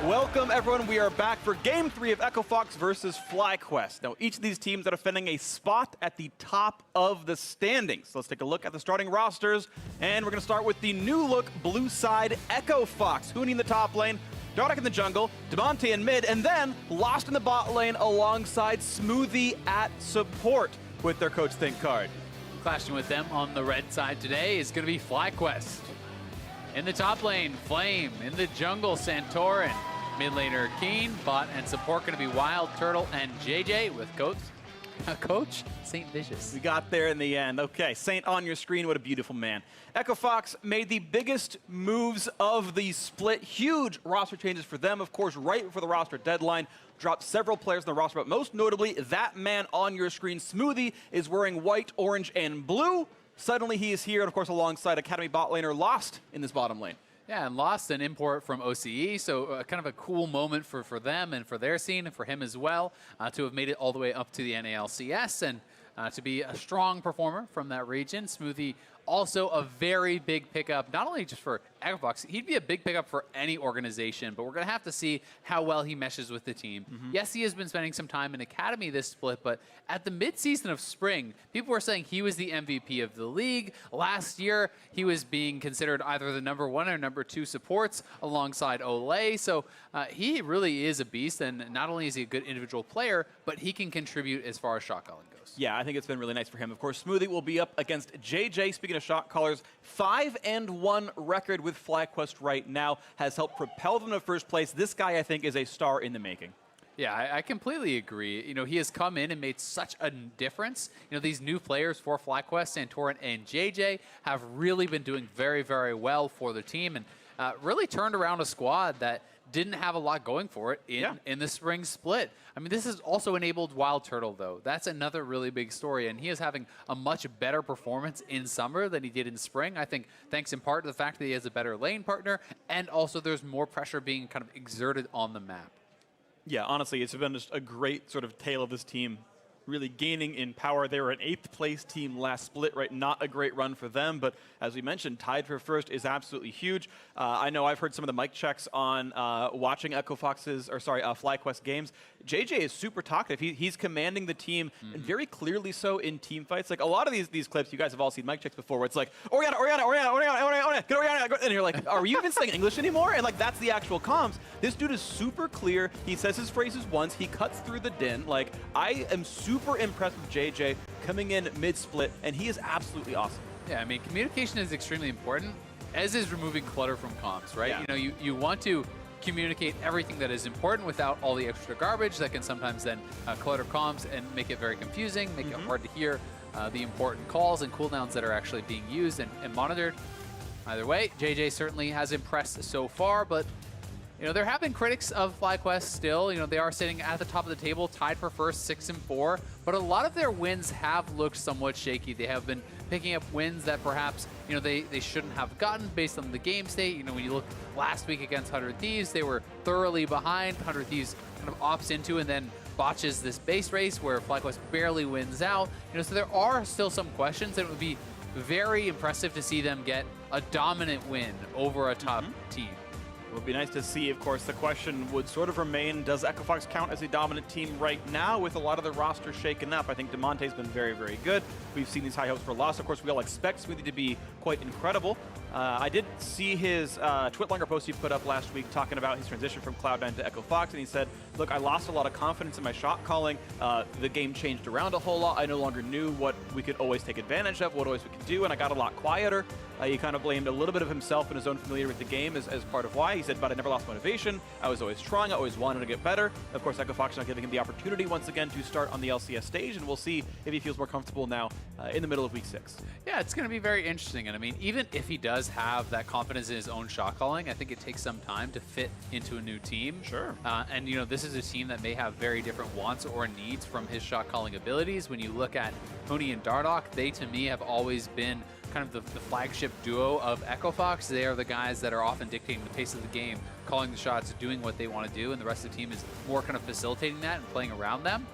Welcome, everyone. We are back for Game 3 of Echo Fox versus FlyQuest. Now, each of these teams are defending a spot at the top of the standings. So let's take a look at the starting rosters, and we're going to start with the new-look blue side Echo Fox. Huni in the top lane, Dardoch in the jungle, Demonte in mid, and then Lost in the bot lane alongside Smoothie at support with their Coach Think card. Clashing with them on the red side today is going to be FlyQuest. In the top lane, Flame. In the jungle, Santorin. Mid laner, Keen. Bot and support going to be Wild, Turtle, and JJ with Coach St. Vicious. We got there in the end. Okay, Saint on your screen. What a beautiful man. Echo Fox made the biggest moves of the split. Huge roster changes for them, of course, right before the roster deadline. Dropped several players in the roster, but most notably, that man on your screen, Smoothie, is wearing white, orange, and blue. Suddenly he is here, and of course, alongside Academy bot laner Lost in this bottom lane. Yeah, and Lost an import from OCE, so kind of a cool moment for them and for their scene and for him as well to have made it all the way up to the LCS and to be a strong performer from that region. Smoothie also a very big pickup, not only just for Echo Fox, he'd be a big pickup for any organization, but we're going to have to see how well he meshes with the team. Yes, he has been spending some time in Academy this split, but at the mid-season of spring, people were saying he was the MVP of the league. Last year, he was being considered either the #1 or #2 supports alongside Olay, so he really is a beast, and not only is he a good individual player, but he can contribute as far as shot calling goes. Yeah, I think it's been really nice for him. Of course, Smoothie will be up against JJ. Speaking of shot callers, 5-1 record with FlyQuest right now has helped propel them to first place. This guy, I think, is a star in the making. Yeah, I completely agree. You know, he has come in and made such a difference. You know, these new players for FlyQuest, Santorin and JJ, have really been doing very, very well for the team and really turned around a squad that didn't have a lot going for it in the spring split. I mean, this has also enabled Wild Turtle, though. That's another really big story, and he is having a much better performance in summer than he did in spring. I think thanks in part to the fact that he has a better lane partner, and also there's more pressure being kind of exerted on the map. Yeah, honestly, it's been just a great sort of tale of this team really gaining in power. They were an 8th place team last split, right? Not a great run for them, but as we mentioned, tied for first is absolutely huge. I know I've heard some of the mic checks on watching Echo Fox's, or sorry, FlyQuest games. JJ is super talkative. He's commanding the team, and very clearly so in team fights. Like a lot of these clips, you guys have all seen mic checks before, where it's like, Oriana, get Oriana, and you're like, are you even saying English anymore? And like, that's the actual comms. This dude is super clear. He says his phrases once, he cuts through the din. Like, I am super impressed with JJ coming in mid-split, and he is absolutely awesome. Yeah, I mean, communication is extremely important, as is removing clutter from comms, right? Yeah. You know, you want to communicate everything that is important without all the extra garbage that can sometimes then clutter comms and make it very confusing, make it hard to hear the important calls and cooldowns that are actually being used and monitored. Either way, JJ certainly has impressed so far, but you know, there have been critics of FlyQuest still. You know, they are sitting at the top of the table, tied for first, 6-4. But a lot of their wins have looked somewhat shaky. They have been picking up wins that perhaps, you know, they shouldn't have gotten based on the game state. You know, when you look last week against 100 Thieves, they were thoroughly behind. 100 Thieves kind of opts into and then botches this base race where FlyQuest barely wins out. You know, so there are still some questions, and it would be very impressive to see them get a dominant win over a top team. It would be nice to see. Of course, the question would sort of remain, does Echo Fox count as a dominant team right now with a lot of the roster shaken up? I think Demonte's been very, very good. We've seen these high hopes for Lost. Of course, we all expect Smoothie to be quite incredible. I did see his Twitlonger post he put up last week talking about his transition from Cloud9 to Echo Fox, and he said, look, I lost a lot of confidence in my shot calling. The game changed around a whole lot. I no longer knew what we could always take advantage of, what always we could do, and I got a lot quieter. He kind of blamed a little bit of himself and his own familiarity with the game as part of why. He said, but I never lost motivation. I was always trying. I always wanted to get better. Of course, Echo Fox is not giving him the opportunity once again to start on the LCS stage, and we'll see if he feels more comfortable now in the middle of week 6. Yeah, it's going to be very interesting. And I mean, even if he does have that confidence in his own shot calling, I think it takes some time to fit into a new team. Sure. And, you know, this is a team that may have very different wants or needs from his shot calling abilities. When you look at Huni and Dardoch, they, to me, have always been kind of the flagship duo of Echo Fox. They are the guys that are often dictating the pace of the game, calling the shots, doing what they want to do, and the rest of the team is more kind of facilitating that and playing around them.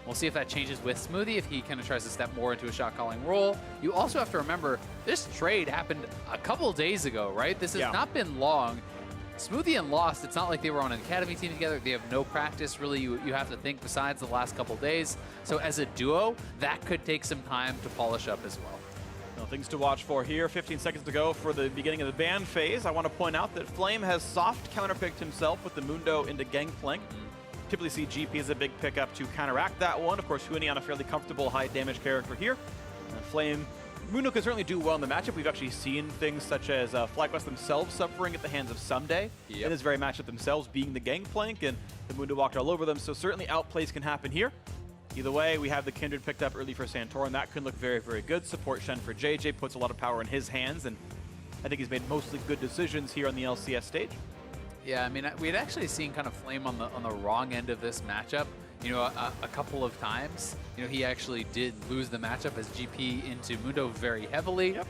We'll see if that changes with Smoothie, if he kind of tries to step more into a shot calling role. You also have to remember, this trade happened a couple days ago, right? This has not been long. Smoothie and Lost, it's not like they were on an academy team together. They have no practice, really, you have to think, besides the last couple days. So as a duo, that could take some time to polish up as well. Well, things to watch for here. 15 seconds to go for the beginning of the ban phase. I want to point out that Flame has soft counterpicked himself with the Mundo into Gangplank. Typically see GP as a big pickup to counteract that one. Of course, Huni on a fairly comfortable high damage character here. Flame, Mundo can certainly do well in the matchup. We've actually seen things such as FlyQuest themselves suffering at the hands of Someday in this very matchup themselves, being the Gangplank, and the Mundo walked all over them. So certainly outplays can happen here. Either way, we have the Kindred picked up early for Santorin. That can look very, very good. Support Shen for JJ puts a lot of power in his hands, and I think he's made mostly good decisions here on the LCS stage. Yeah, I mean, we'd actually seen kind of Flame on the wrong end of this matchup, you know, a couple of times. You know, he actually did lose the matchup as GP into Mundo very heavily. Yep.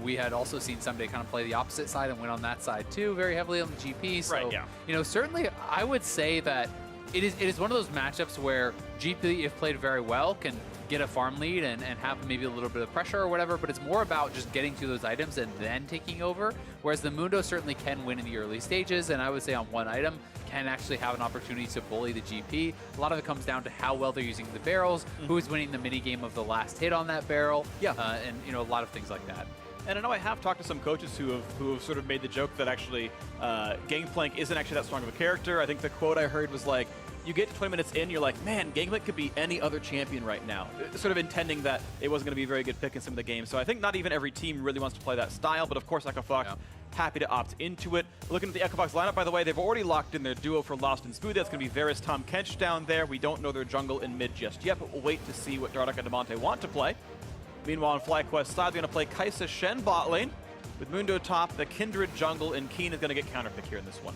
We had also seen Someday kind of play the opposite side and went on that side too, very heavily on the GP. So, right, yeah. You know, certainly I would say that it is one of those matchups where GP, if played very well, can get a farm lead and have maybe a little bit of pressure or whatever, but it's more about just getting to those items and then taking over, whereas the Mundo certainly can win in the early stages, and I would say on one item can actually have an opportunity to bully the GP. A lot of it comes down to how well they're using the barrels, who's winning the mini game of the last hit on that barrel, and you know, a lot of things like that. And I know I have talked to some coaches who have sort of made the joke that actually Gangplank isn't actually that strong of a character. I think the quote I heard was like, you get to 20 minutes in, you're like, man, Gangplank could be any other champion right now. Sort of intending that it wasn't going to be a very good pick in some of the games. So I think not even every team really wants to play that style, but of course EchoFox happy to opt into it. Looking at the EchoFox lineup, by the way, they've already locked in their duo for Lost and Smoothie. That's going to be Varus, Tom Kench down there. We don't know their jungle in mid just yet, but we'll wait to see what Dardoch and Demonte want to play. Meanwhile, on FlyQuest side, they're going to play Kai'Sa Shen bot lane with Mundo top, the Kindred jungle, and Keen is going to get counterpick here in this one.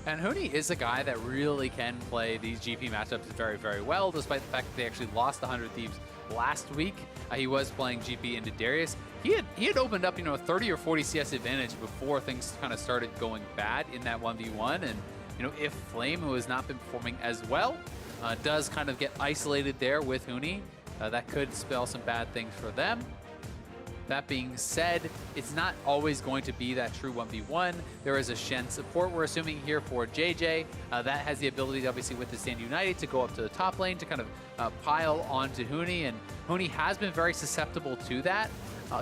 And Huni is a guy that really can play these GP matchups very, very well, despite the fact that they actually lost the 100 Thieves last week. He was playing GP into Darius. He had opened up, you know, a 30 or 40 CS advantage before things kind of started going bad in that 1v1. And, you know, if Flame, who has not been performing as well, does kind of get isolated there with Huni, that could spell some bad things for them. That being said, it's not always going to be that true 1v1. There is a Shen support we're assuming here for JJ. That has the ability, obviously, with the Stand United to go up to the top lane to kind of pile onto Huni. And Huni has been very susceptible to that,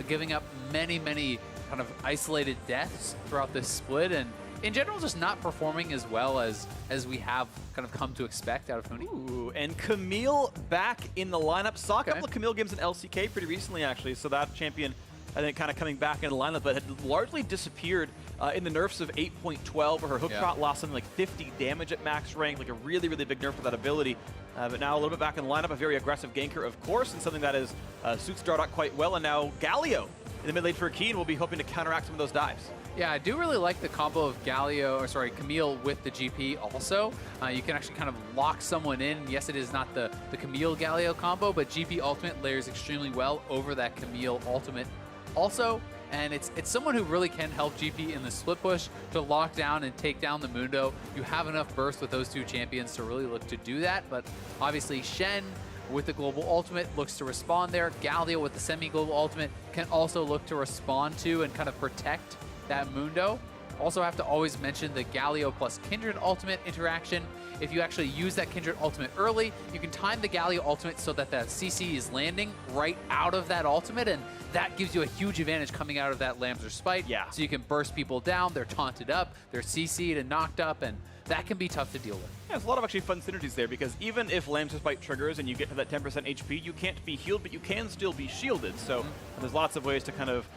giving up many, many kind of isolated deaths throughout this split. And in general, just not performing as well as we have kind of come to expect out of Huni. Ooh, and Camille back in the lineup. Saw a couple of Camille games in LCK pretty recently, actually, so that champion, I think, kind of coming back in the lineup, but had largely disappeared in the nerfs of 8.12, where her hook shot lost something like 50 damage at max rank, like a really, really big nerf for that ability. But now a little bit back in the lineup, a very aggressive ganker, of course, and something that is suits Dardoch quite well, and now Galio in the mid lane for Keen will be hoping to counteract some of those dives. Yeah, I do really like the combo of Camille with the GP also. You can actually kind of lock someone in. Yes, it is not the Camille-Galio combo, but GP ultimate layers extremely well over that Camille ultimate also. And it's someone who really can help GP in the split push to lock down and take down the Mundo. You have enough burst with those two champions to really look to do that, but obviously Shen with the global ultimate looks to respond there. Galio with the semi-global ultimate can also look to respond to and kind of protect that Mundo. Also have to always mention the Galio plus Kindred ultimate interaction. If you actually use that Kindred ultimate early, you can time the Galio ultimate so that the CC is landing right out of that ultimate, and that gives you a huge advantage coming out of that Lambs or Spite. Yeah. So you can burst people down, they're taunted up, they're CC'd and knocked up, and that can be tough to deal with. Yeah, there's a lot of actually fun synergies there, because even if Lambs or Spite triggers and you get to that 10% HP, you can't be healed, but you can still be shielded. So there's lots of ways to kind of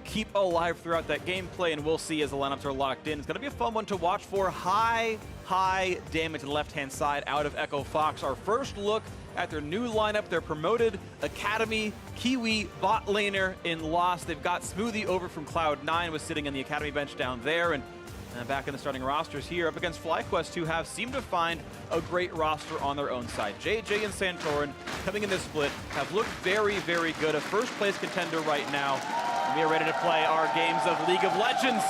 keep alive throughout that gameplay, and we'll see as the lineups are locked in. It's going to be a fun one to watch for. High damage to the left-hand side out of EchoFox. Our first look at their new lineup, their promoted Academy Kiwi bot laner in Lost. They've got Smoothie over from Cloud9, was sitting in the Academy bench down there, and back in the starting rosters here up against FlyQuest, who have seemed to find a great roster on their own side. JJ and Santorin coming in this split have looked very, very good. A first-place contender right now. We are ready to play our games of League of Legends.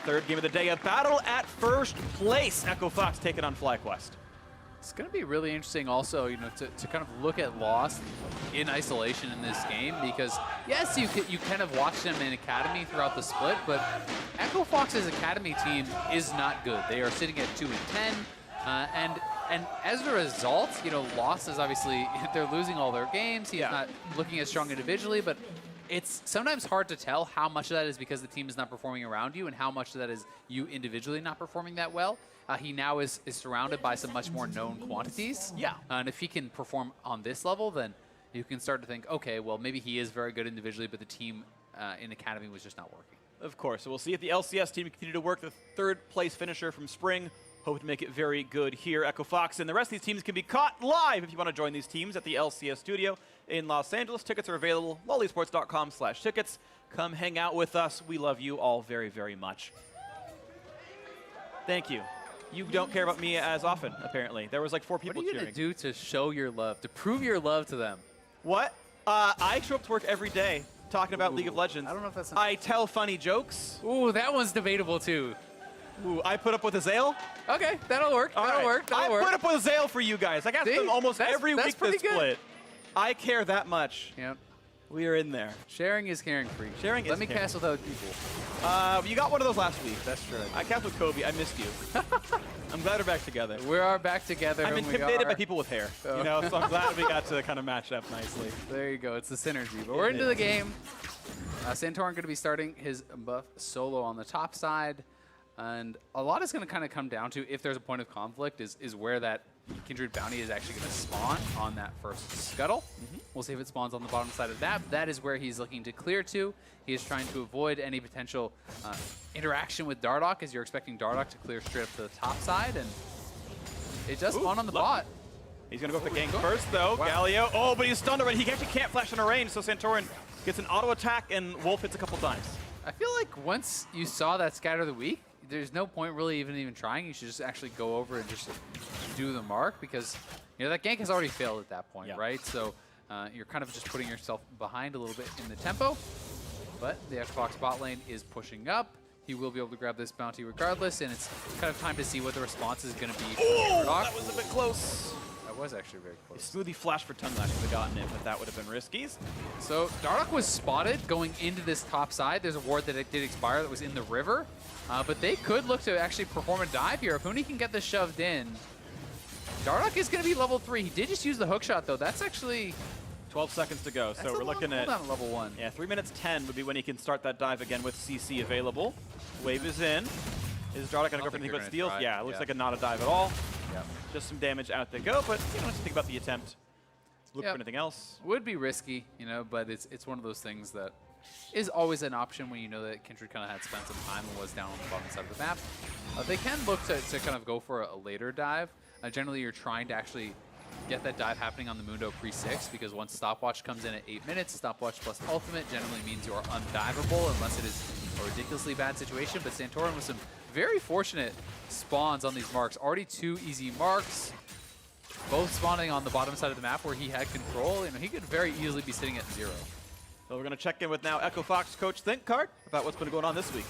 Third game of the day, a battle at first place. EchoFox taking on FlyQuest. It's going to be really interesting also, you know, to kind of look at Lost in isolation in this game, because yes, you kind of watch them in Academy throughout the split, but Echo Fox's Academy team is not good. They are sitting at 2-10, and as a result, you know, Lost is obviously, they're losing all their games. He's not looking as strong individually, but it's sometimes hard to tell how much of that is because the team is not performing around you and how much of that is you individually not performing that well. He now is surrounded by some much more known quantities. Yeah. And if he can perform on this level, then you can start to think, okay, well, maybe he is very good individually, but the team in Academy was just not working. Of course. So we'll see if the LCS team continue to work the third-place finisher from Spring. Hope to make it very good here. Echo Fox and the rest of these teams can be caught live if you want to join these teams at the LCS studio in Los Angeles. Tickets are available, lolesports.com/tickets. Come hang out with us. We love you all very, very much. Thank you. You don't care about me as often, apparently. There was like 4 people cheering. What are you going to do to show your love, to prove your love to them? What? I show up to work every day talking about League of Legends. I don't know if that's... I tell funny jokes. Ooh, that one's debatable, too. Ooh, I put up with Azale? Okay, that'll work. That'll work. I put up with Azale for you guys. I got them almost every week this split. I care that much. Yep. We are in there. Sharing is caring, freak. Sharing is Let me cast without people. You got one of those last week. That's true. I cast with Kobe. I missed you. I'm glad we're back together. We are back together. I'm intimidated by people with hair, you know, so I'm glad we got to kind of match up nicely. There you go. It's the synergy. But we're into the game. Santorin going to be starting his buff solo on the top side. And a lot is going to kind of come down to, if there's a point of conflict, is where that Kindred bounty is actually going to spawn on that first scuttle. We'll see if it spawns on the bottom side of that. That is where he's looking to clear to. He is trying to avoid any potential interaction with Dardoch, as you're expecting Dardoch to clear straight up to the top side. And it does spawn on the bot. He's going to go for the gank first, though. Wow. Galio. Oh, but he's stunned already. He actually can't flash on a range, so Santorin gets an auto attack, and Wolf hits a couple times. I feel like once you saw that Scatter of the Week, there's no point really even trying. You should just actually go over and just do the mark, because you know that gank has already failed at that point, right? So you're kind of just putting yourself behind a little bit in the tempo. But the Xbox bot lane is pushing up. He will be able to grab this bounty regardless, and it's kind of time to see what the response is going to be. Oh, that was a bit close. That was actually very close. Smoothie flash for Tongue Lash would have gotten it, but that would have been risky. So Dardoch was spotted going into this top side. There's a ward that it did expire that was in the river. But they could look to actually perform a dive here. If Huni can get this shoved in, Dardoch is going to be level 3. He did just use the hook shot, though. That's actually 12 seconds to go. So we're looking at level 1. Yeah, 3 minutes 10 would be when he can start that dive again with CC available. Wave is in. Is Dardoch going to go for anything but steals? Yeah, it looks like not a dive at all. Just some damage out they go, but you don't have to think about the attempt. Look for anything else. Would be risky, you know, but it's one of those things that is always an option when you know that Kindred kind of had spent some time and was down on the bottom side of the map. They can look to kind of go for a later dive. Generally, you're trying to actually get that dive happening on the Mundo pre-6, because once Stopwatch comes in at 8 minutes, Stopwatch plus Ultimate generally means you are undivable unless it is a ridiculously bad situation. But Santorin with some very fortunate spawns on these marks. Already 2 easy marks, both spawning on the bottom side of the map where he had control. You know, he could very easily be sitting at 0. So we're going to check in with now Echo Fox coach ThinkCard about what's been going on this week.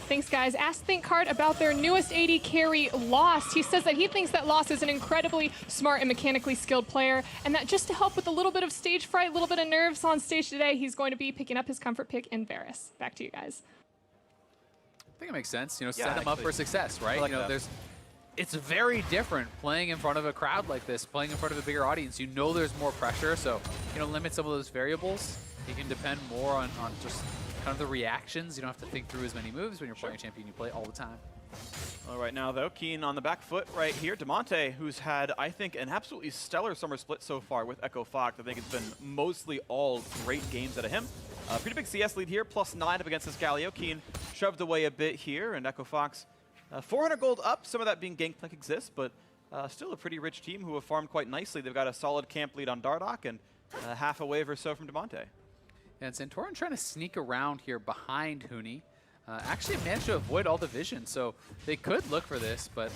Thanks, guys. Ask ThinkCard about their newest AD carry, Lost. He says that he thinks that Lost is an incredibly smart and mechanically skilled player, and that just to help with a little bit of stage fright, a little bit of nerves on stage today, he's going to be picking up his comfort pick in Varus. Back to you guys. I think it makes sense. You know, set him up for success, right? Like you know, it's very different playing in front of a crowd like this, playing in front of a bigger audience. You know there's more pressure, so, you know, limit some of those variables. You can depend more on just kind of the reactions. You don't have to think through as many moves when you're playing a champion you play all the time. All right, now, though, Keen on the back foot right here. Demonte, who's had, I think, an absolutely stellar summer split so far with Echo Fox. I think it's been mostly all great games out of him. Pretty big CS lead here, +9 up against this Galio. Keen shoved away a bit here, and Echo Fox 400 gold up. Some of that being Gangplank exists, but still a pretty rich team who have farmed quite nicely. They've got a solid camp lead on Dardoch and half a wave or so from Demonte. And Santorin trying to sneak around here behind Huni. Actually managed to avoid all the vision, so they could look for this, but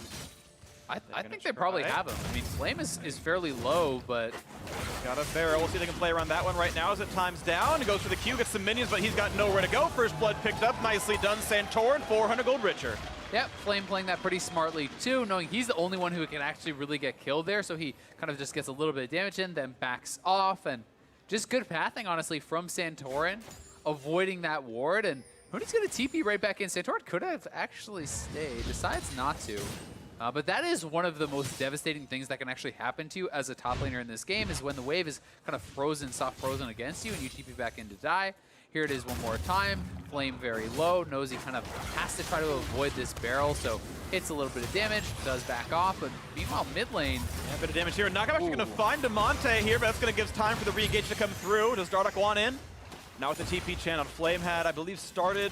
I think they probably have him. I mean, Flame is fairly low, but... Got a barrel. We'll see if they can play around that one right now as it times down. He goes for the Q, gets some minions, but he's got nowhere to go. First blood picked up. Nicely done, Santorin. 400 gold richer. Yeah, Flame playing that pretty smartly too, knowing he's the only one who can actually really get killed there, so he kind of just gets a little bit of damage in, then backs off, and just good pathing, honestly, from Santorin, avoiding that ward, and Huni's going to TP right back in. Santorin could have actually stayed, decides not to. But that is one of the most devastating things that can actually happen to you as a top laner in this game, is when the wave is kind of frozen, soft frozen against you, and you TP back in to die. Here it is one more time. Flame very low, knows he kind of has to try to avoid this barrel, so hits a little bit of damage, does back off, but meanwhile mid lane. Yeah, a bit of damage here. Knockout actually going to find Demonte here, but that's going to give time for the re-engage to come through. Does Dardoch want in? Now with the TP channel, Flame had, I believe, started.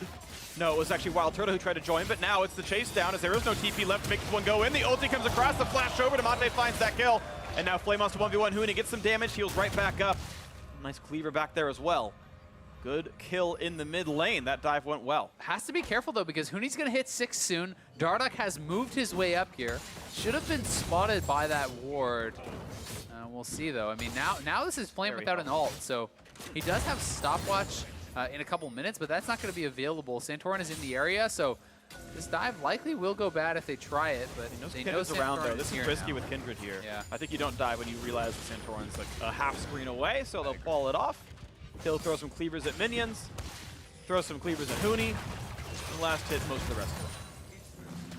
No, it was actually Wild Turtle who tried to join, but now it's the chase down as there is no TP left to make this one go in. The ulti comes across, the flash over, Demonte finds that kill, and now Flame wants to 1v1 Huni, gets some damage, heals right back up. Nice cleaver back there as well. Good kill in the mid lane. That dive went well. Has to be careful though, because Huni's going to hit 6 soon. Dardoch has moved his way up here. Should have been spotted by that ward. We'll see though. I mean, now this is Flame without an ult, so he does have stopwatch in a couple minutes, but that's not going to be available. Santorin is in the area, so this dive likely will go bad if they try it, but they know Kindred's around though. This is risky now. with Kindred here. Yeah. I think you don't die when you realize that Santorin's like a half screen away, so they'll pull it off. He'll throw some cleavers at minions, throw some cleavers at Huni, and last hit most of the rest of them.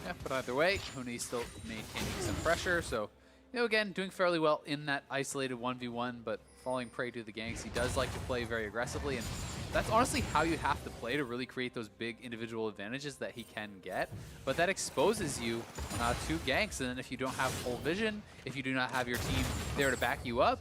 Yeah, but either way, Huni's still maintaining some pressure, so again, doing fairly well in that isolated 1v1, but falling prey to the ganks. He does like to play very aggressively, and that's honestly how you have to play to really create those big individual advantages that he can get. But that exposes you to ganks, and then if you don't have full vision, if you do not have your team there to back you up,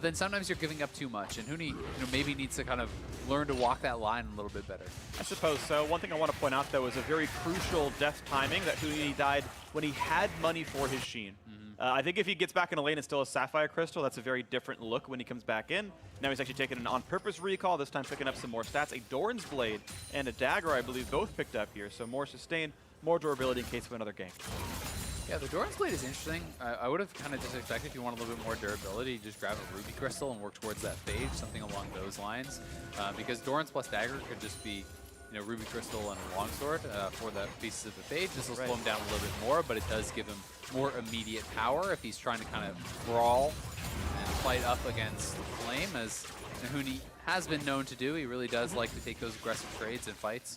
then sometimes you're giving up too much. And Huni maybe needs to kind of learn to walk that line a little bit better. I suppose so. One thing I want to point out, though, is a very crucial death timing that Huni died when he had money for his Sheen. I think if he gets back in a lane and still has Sapphire Crystal, that's a very different look when he comes back in. Now he's actually taken an on-purpose recall, this time picking up some more stats. A Doran's Blade and a Dagger, I believe, both picked up here. So more sustain, more durability in case of another gank. Yeah, the Doran's Blade is interesting. I would have kind of just expected if you want a little bit more durability, just grab a Ruby Crystal and work towards that Phage, something along those lines. Because Doran's plus Dagger could just be Ruby Crystal and a Longsword for the pieces of the Phage. This will slow him down a little bit more, but it does give him more immediate power if he's trying to kind of brawl and fight up against Flame, as Huni has been known to do. He really does like to take those aggressive trades and fights.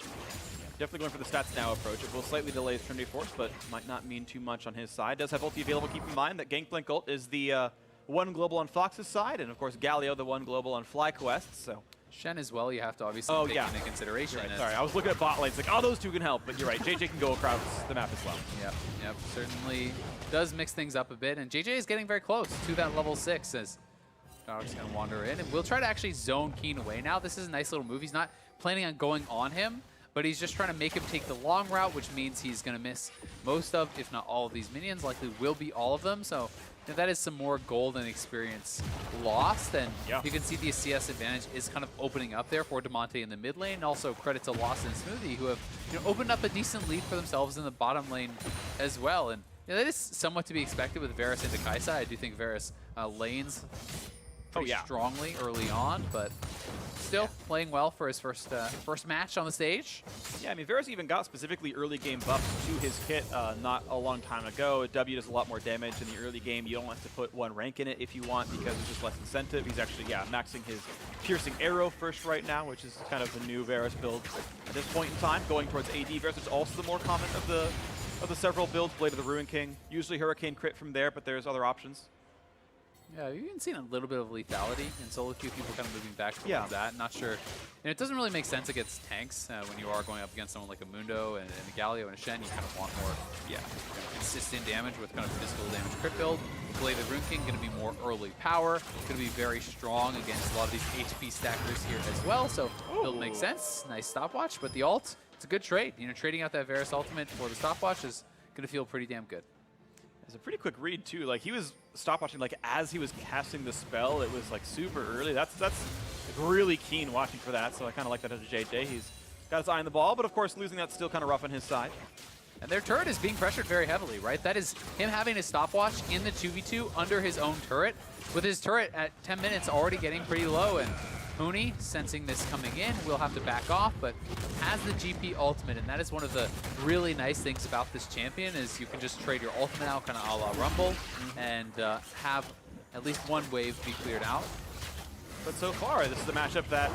Definitely going for the stats now approach. It will slightly delay his Trinity Force, but might not mean too much on his side. Does have ulti available. Keep in mind that Gangplank ult is the one global on Fox's side, and of course Galio the one global on FlyQuest. So Shen as well, you have to obviously take into consideration. Right. Sorry, I was looking at bot lanes like, oh, those two can help, but you're right. JJ can go across the map as well. Yep, certainly does mix things up a bit, and JJ is getting very close to that level 6 as Dardoch's going to wander in, and we'll try to actually zone Keen away now. This is a nice little move. He's not planning on going on him, but he's just trying to make him take the long route, which means he's going to miss most of, if not all of these minions, likely will be all of them. So if that is some more gold and experience lost, and you can see the CS advantage is kind of opening up there for Demonte in the mid lane. Also credit to Lost and Smoothie, who have opened up a decent lead for themselves in the bottom lane as well. And that is somewhat to be expected with Varus into Kaisa. I do think Varus lanes pretty strongly early on, but still playing well for his first match on the stage. Yeah, I mean, Varus even got specifically early game buffs to his kit not a long time ago. W does a lot more damage in the early game. You don't have to put one rank in it if you want, because it's just less incentive. He's actually, maxing his piercing arrow first right now, which is kind of the new Varus build at this point in time, going towards AD. Varus is also the more common of the several builds. Blade of the Ruin King, usually Hurricane crit from there, but there's other options. Yeah, you've even seen a little bit of lethality in solo queue, people kind of moving back towards that. Not sure. And it doesn't really make sense against tanks when you are going up against someone like a Mundo and a Galio and a Shen. You kind of want more consistent damage with kind of physical damage crit build. Blade of the Rune King going to be more early power, going to be very strong against a lot of these HP stackers here as well. So build makes sense. Nice stopwatch, but the ult, it's a good trade. Trading out that Varus ultimate for the stopwatch is going to feel pretty damn good. It's a pretty quick read too. Like, he was stopwatching like as he was casting the spell. It was like super early. That's really keen watching for that. So I kind of like that as a JJ. He's got his eye on the ball, but of course losing that's still kind of rough on his side. And their turret is being pressured very heavily, right? That is him having his stopwatch in the 2v2 under his own turret, with his turret at 10 minutes already getting pretty low. And Huni, sensing this coming in, will have to back off, but has the GP ultimate, and that is one of the really nice things about this champion is you can just trade your ultimate out kind of a la Rumble and have at least one wave be cleared out. But so far, this is the matchup that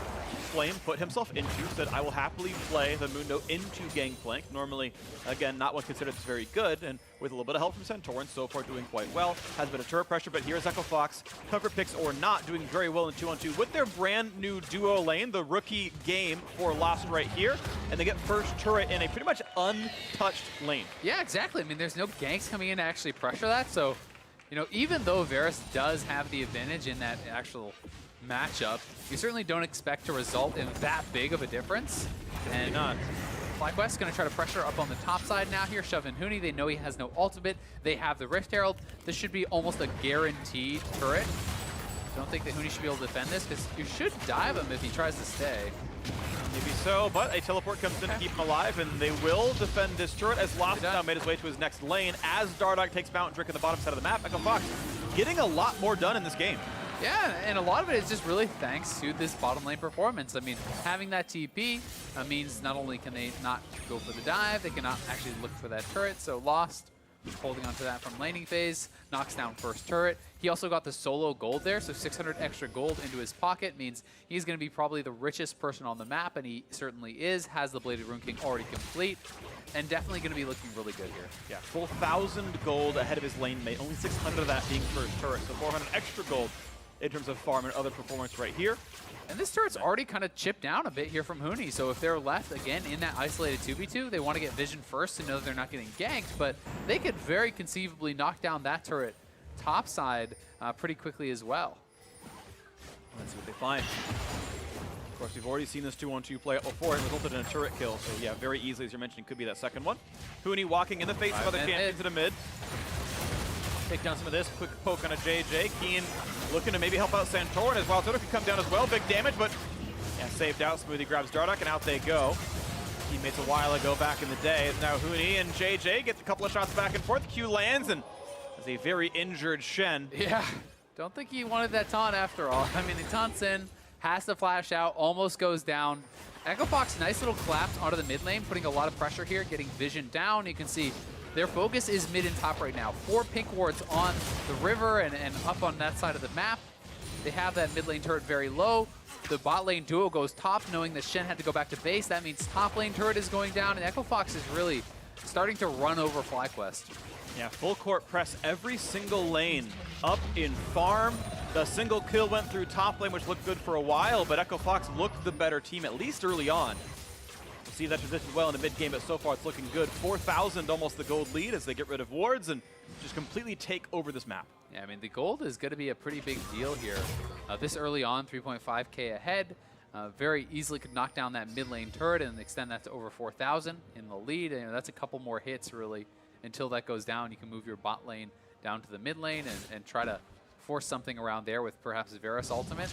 Flame put himself into, said, I will happily play the Mundo into Gangplank. Normally, again, not one considered as very good, and with a little bit of help from Centaur, so far doing quite well. Has a bit of turret pressure, but here's Echo Fox, cover picks or not, doing very well in 2-on-2 with their brand new duo lane, the rookie game for Lost right here, and they get first turret in a pretty much untouched lane. Yeah, exactly. I mean, there's no ganks coming in to actually pressure that, so, you know, even though Varus does have the advantage in that actual matchup, you certainly don't expect to result in that big of a difference. And FlyQuest going to try to pressure up on the top side now here, shove in Huni. They know he has no ultimate. They have the Rift Herald. This should be almost a guaranteed turret. Don't think that Huni should be able to defend this, because you should dive him if he tries to stay. Maybe so, but a teleport comes in to keep him alive, and they will defend this turret as Lost now made his way to his next lane as Dardoch takes Mountain Drink at the bottom side of the map. Echo Fox getting a lot more done in this game. Yeah, and a lot of it is just really thanks to this bottom lane performance. I mean, having that TP means not only can they not go for the dive, they cannot actually look for that turret. So Lost, holding onto that from laning phase, knocks down first turret. He also got the solo gold there, so 600 extra gold into his pocket means he's going to be probably the richest person on the map, and he certainly is. Has the Bladed Rune King already complete, and definitely going to be looking really good here. Yeah, full 1,000 gold ahead of his lane mate, only 600 of that being first turret, so 400 extra gold in terms of farm and other performance right here. And this turret's already kind of chipped down a bit here from Huni, so if they're left, again, in that isolated 2v2, they want to get vision first to know that they're not getting ganked, but they could very conceivably knock down that turret topside pretty quickly as well. Let's see what they find. Of course, we've already seen this 2-on-2 play out before and resulted in a turret kill, so yeah, very easily, as you're mentioning, could be that second one. Huni walking in the face of other champions to the mid. Take down some of this. Quick poke on a JJ. Keen looking to maybe help out Centaur, and his Wild Turtle could come down as well. Big damage, but yeah, saved out. Smoothie grabs Dardoch, and out they go. Teammates a while ago back in the day. Now Huni and JJ get a couple of shots back and forth. Q lands, and there's a very injured Shen. Yeah, don't think he wanted that taunt after all. I mean, the taunt's in, has to flash out, almost goes down. Echo Fox, nice little collapse onto the mid lane, putting a lot of pressure here, getting vision down. You can see their focus is mid and top right now. 4 pink wards on the river and up on that side of the map. They have that mid lane turret very low. The bot lane duo goes top, knowing that Shen had to go back to base. That means top lane turret is going down, and Echo Fox is really starting to run over FlyQuest. Yeah, full court press every single lane up in farm. The single kill went through top lane, which looked good for a while, but Echo Fox looked the better team, at least early on. We'll see that transition well in the mid game, but so far it's looking good. 4,000 almost the gold lead as they get rid of wards and just completely take over this map. Yeah, I mean, the gold is going to be a pretty big deal here. This early on, 3.5k ahead. Very easily could knock down that mid lane turret and extend that to over 4,000 in the lead. And that's a couple more hits, really. Until that goes down, you can move your bot lane down to the mid lane and try to force something around there with perhaps Varus ultimate.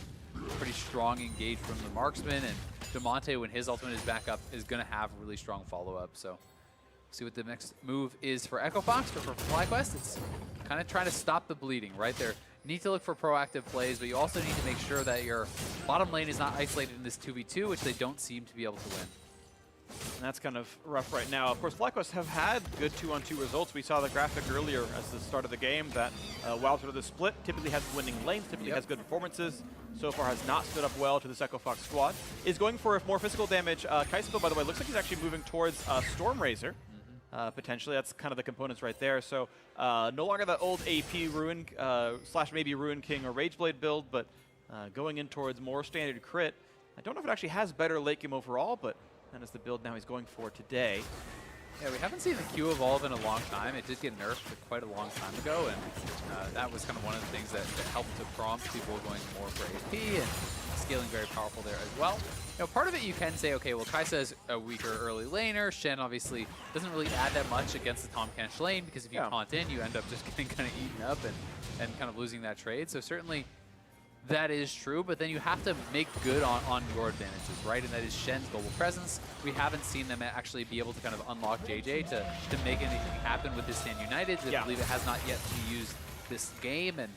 Pretty strong engage from the marksman, and Demonte, when his ultimate is back up, is going to have a really strong follow-up. So see what the next move is for Echo Fox, but for FlyQuest, it's kind of trying to stop the bleeding, right? They need to look for proactive plays, but you also need to make sure that your bottom lane is not isolated in this 2v2, which they don't seem to be able to win. And that's kind of rough right now. Of course, FlyQuest have had good 2-on-2 results. We saw the graphic earlier as the start of the game that Wild Turtle, the split, typically has winning lanes, typically has good performances. So far has not stood up well to this Echo Fox squad. Is going for more physical damage. Kaisuko, by the way, looks like he's actually moving towards Stormrazor. Potentially, that's kind of the components right there. So no longer the old AP Ruin / maybe Ruin King or Rageblade build, but going in towards more standard crit. I don't know if it actually has better late game overall, but that is the build now he's going for today. Yeah, we haven't seen the Q evolve in a long time. It did get nerfed quite a long time ago, and that was kind of one of the things that helped to prompt people going more for AP and scaling very powerful there as well. You know, part of it you can say, okay, well, Kaisa is a weaker early laner. Shen obviously doesn't really add that much against the Tahm Kench lane, because if you taunt in, you end up just getting kind of eaten up and kind of losing that trade. So certainly that is true, but then you have to make good on your advantages, right? And that is Shen's global presence. We haven't seen them actually be able to kind of unlock JJ to make anything happen with this Stand United. I believe it has not yet been used this game, and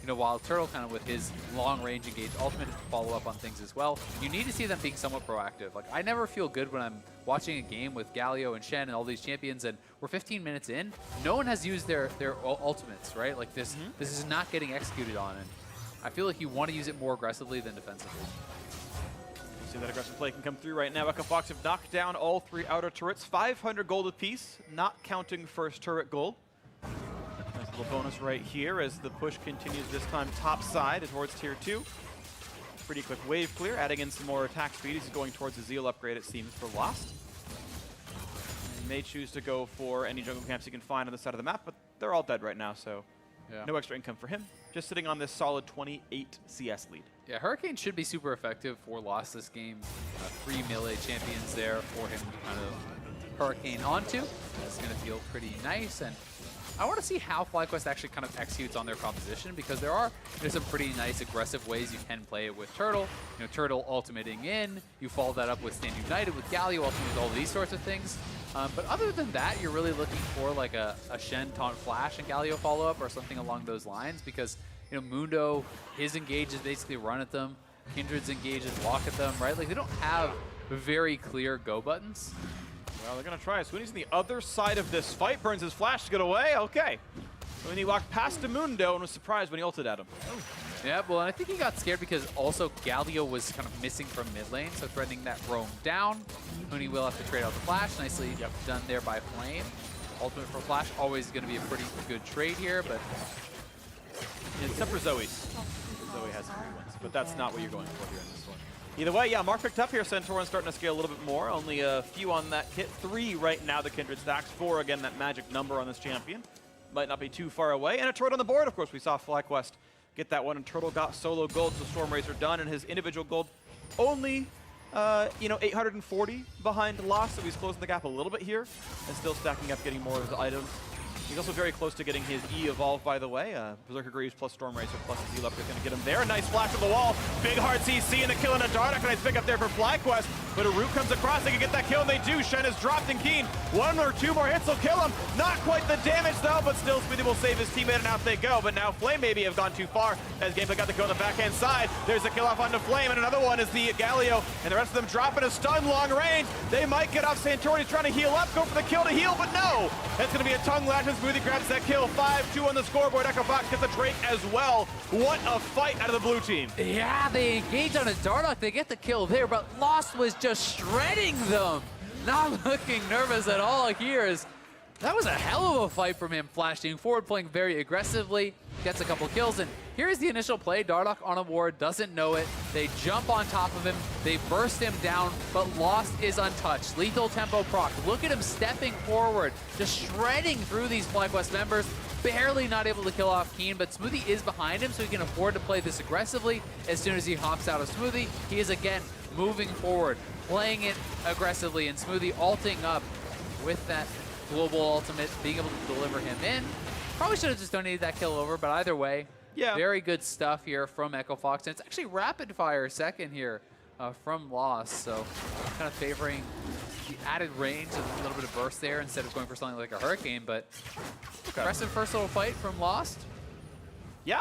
you know, while Turtle kind of with his long-range engage ultimate to follow up on things as well, you need to see them being somewhat proactive. Like, I never feel good when I'm watching a game with Galio and Shen and all these champions, and we're 15 minutes in, no one has used their ultimates, right? Like, this is not getting executed on, and I feel like you want to use it more aggressively than defensively. See that aggressive play can come through right now. EchoFox have knocked down all 3 outer turrets. 500 gold apiece, not counting first turret gold. Nice little bonus right here as the push continues, this time top side towards tier 2. Pretty quick wave clear, adding in some more attack speed. He's going towards the Zeal upgrade, it seems, for Lost. He may choose to go for any jungle camps he can find on the side of the map, but they're all dead right now, so no extra income for him. Just sitting on this solid 28 CS lead. Yeah, Hurricane should be super effective for Lost this game. 3 melee champions there for him to kind of Hurricane onto. That's going to feel pretty nice. And I want to see how FlyQuest actually kind of executes on their composition, because there are some pretty nice aggressive ways you can play it with Turtle. You know, Turtle ultimating in, you follow that up with Stand United, with Galio ultimating, with all these sorts of things. But other than that, you're really looking for like a Shen taunt flash and Galio follow-up or something along those lines, because you know, Mundo, his engages basically run at them. Kindred's engages walk at them, right? Like, they don't have very clear go buttons. Well, they're going to try. Sweeney's on the other side of this fight. Burns his flash to get away. Okay. Sweeney walked past Mundo and was surprised when he ulted at him. Yeah, well, and I think he got scared because also Galio was kind of missing from mid lane, so threatening that roam down. Mooney will have to trade out the flash. Nicely done there by Flame. Ultimate for flash, always going to be a pretty good trade here, but... Except for Zoe's. Zoe has 3 wins, but that's not what you're going for here in this one. Either way, yeah, Mark picked up here. Centaur's starting to scale a little bit more. Only a few on that kit. 3 right now, the Kindred stacks. 4, again, that magic number on this champion. Might not be too far away. And a turret on the board, of course. We saw FlyQuest get that one, and Turtle got solo gold, so Stormrazor done, and his individual gold only, 840 behind Lost, so he's closing the gap a little bit here, and still stacking up, getting more of the items. He's also very close to getting his E evolved, by the way. Berserker Greaves plus Stormrazor plus the Zeal upgrade is going to get him there. A nice flash on the wall. Big hard CC and a kill and a Dardock. Nice pick up there for FlyQuest. But a Root comes across. They can get that kill, and they do. Shen is dropped and Keen. 1 or 2 more hits will kill him. Not quite the damage, though, but still Smithy will save his teammate, and out they go. But now Flame maybe have gone too far as Gameplay got the kill on the backhand side. There's a kill off onto Flame, and another one is the Galio, and the rest of them dropping a stun long range. They might get off Santorini. He's trying to heal up, go for the kill to heal, but no. That's going to be a tongue lash, and Smoothie grabs that kill. 5-2 on the scoreboard. EchoFox gets a Drake as well. What a fight out of the blue team. Yeah, they engage on a Dardock. They get the kill there, but Lost was just shredding them. Not looking nervous at all here. That was a hell of a fight from him, flashing forward, playing very aggressively, gets a couple kills, and here's the initial play. Dardock on a ward, doesn't know it. They jump on top of him, they burst him down, but Lost is untouched. Lethal tempo proc. Look at him stepping forward, just shredding through these FlyQuest members. Barely not able to kill off Keen, but Smoothie is behind him, so he can afford to play this aggressively. As soon as he hops out of Smoothie, he is again moving forward, playing it aggressively, and Smoothie ulting up with that global ultimate, being able to deliver him in. Probably should have just donated that kill over, but either way, very good stuff here from EchoFox. And it's actually rapid fire second here from Lost, so kind of favoring the added range and a little bit of burst there instead of going for something like a Hurricane, but impressive first little fight from Lost. Yeah.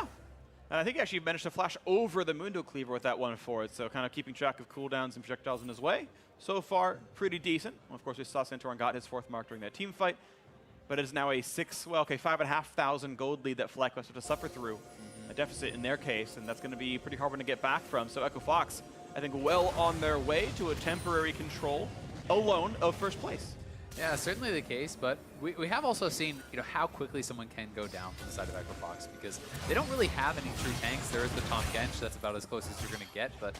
And I think he actually managed to flash over the Mundo Cleaver with that one forward, so kind of keeping track of cooldowns and projectiles in his way. So far, pretty decent. Well, of course, we saw Santorin got his 4th mark during that team fight, but it is now a 5,500 gold lead that FlyQuest have to suffer through. A deficit in their case, and that's going to be pretty hard one to get back from. So EchoFox, I think, well on their way to a temporary control alone of first place. Yeah, certainly the case, but we have also seen how quickly someone can go down from the side of EchoFox, because they don't really have any true tanks. There is the Tom Gensh, that's about as close as you're going to get, but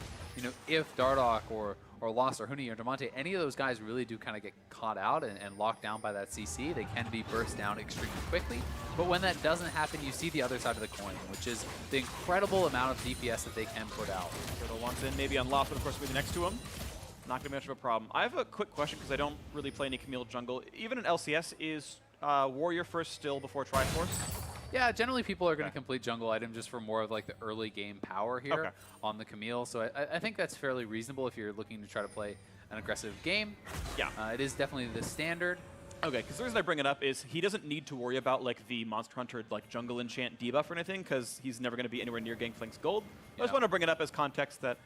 if Dardock or Lost or Huni or Demonte, any of those guys really do kind of get caught out and locked down by that CC, they can be burst down extremely quickly. But when that doesn't happen, you see the other side of the coin, which is the incredible amount of DPS that they can put out. Turtle wants in, maybe on Lost, but of course, maybe next to him. Not going to be much of a problem. I have a quick question because I don't really play any Camille jungle. Even in LCS, is Warrior first still before Triforce? Yeah, generally people are going to complete jungle item just for more of like the early game power here on the Camille. So I think that's fairly reasonable if you're looking to try to play an aggressive game. Yeah. It is definitely the standard. Okay, because the reason I bring it up is he doesn't need to worry about like the Monster Hunter like jungle enchant debuff or anything, because he's never going to be anywhere near Gangplank's gold. I just want to bring it up as context that